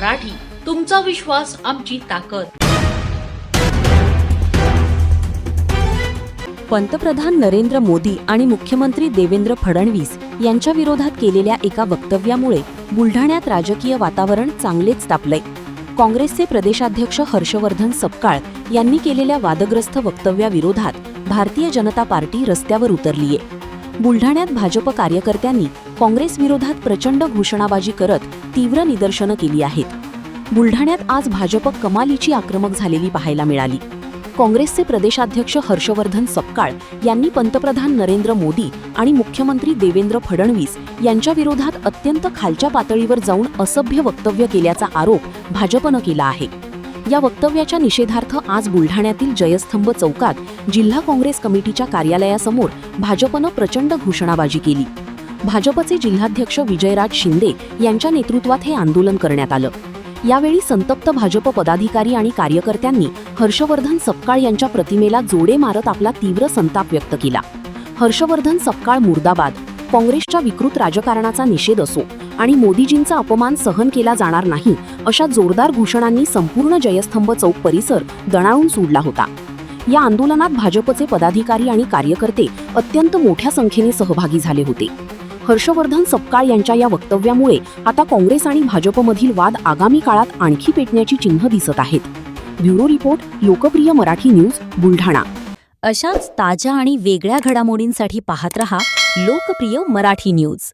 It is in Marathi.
मराठी, तुमचा विश्वास आमची ताकद। पंतप्रधान नरेंद्र मोदी आणि मुख्यमंत्री देवेंद्र फडणवीस यांच्या विरोधात केलेल्या एका वक्तव्यामुळे बुलढाण्यात राजकीय वातावरण चांगलेच तापलंय। काँग्रेसचे प्रदेशाध्यक्ष हर्षवर्धन सपकाळ यांनी केलेल्या वादग्रस्त वक्तव्याविरोधात भारतीय जनता पार्टी रस्त्यावर उतरलीये। बुलढाण्यात भाजप कार्यकर्त्यांनी काँग्रेस विरोधात प्रचंड घोषणाबाजी करत तीव्र निदर्शनं केली आहेत। बुलढाण्यात आज भाजप कमालीची आक्रमक झालेली पाहायला मिळाली। काँग्रेसचे प्रदेशाध्यक्ष हर्षवर्धन सपकाळ यांनी पंतप्रधान नरेंद्र मोदी आणि मुख्यमंत्री देवेंद्र फडणवीस यांच्या विरोधात अत्यंत खालच्या पातळीवर जाऊन असभ्य वक्तव्य केल्याचा आरोप भाजपनं केला आहे। या वक्तव्याच्या निषेधार्थ आज बुलढाण्यातील जयस्तंभ चौकात जिल्हा काँग्रेस कमिटीच्या कार्यालयासमोर भाजपनं प्रचंड घोषणाबाजी केली। भाजपचे जिल्हाध्यक्ष विजयराज शिंदे यांच्या नेतृत्वात हे आंदोलन करण्यात आलं। यावेळी संतप्त भाजप पदाधिकारी आणि कार्यकर्त्यांनी हर्षवर्धन सपकाळ यांच्या प्रतिमेला जोडे मारत आपला तीव्र संताप व्यक्त केला। हर्षवर्धन सपकाळ मुर्दाबाद, काँग्रेसच्या विकृत राजकारणाचा निषेध असो आणि मोदीजींचा अपमान सहन केला जाणार नाही, अशा जोरदार घोषणांनी संपूर्ण जयस्तंभ चौक परिसर दणाणून सोडला होता। या आंदोलनात भाजपचे पदाधिकारी आणि कार्यकर्ते अत्यंत मोठ्या संख्येने सहभागी झाले होते। हर्षवर्धन सपकाळ यांच्या या वक्तव्यामुळे आता काँग्रेस आणि भाजपमधील वाद आगामी काळात आणखी पेटण्याची चिन्ह दिसत आहेत। ब्युरो रिपोर्ट, लोकप्रिय मराठी न्यूज, बुलढाणा। अशाच ताज्या आणि वेगळ्या घडामोडींसाठी पाहत रहा लोकप्रिय मराठी न्यूज।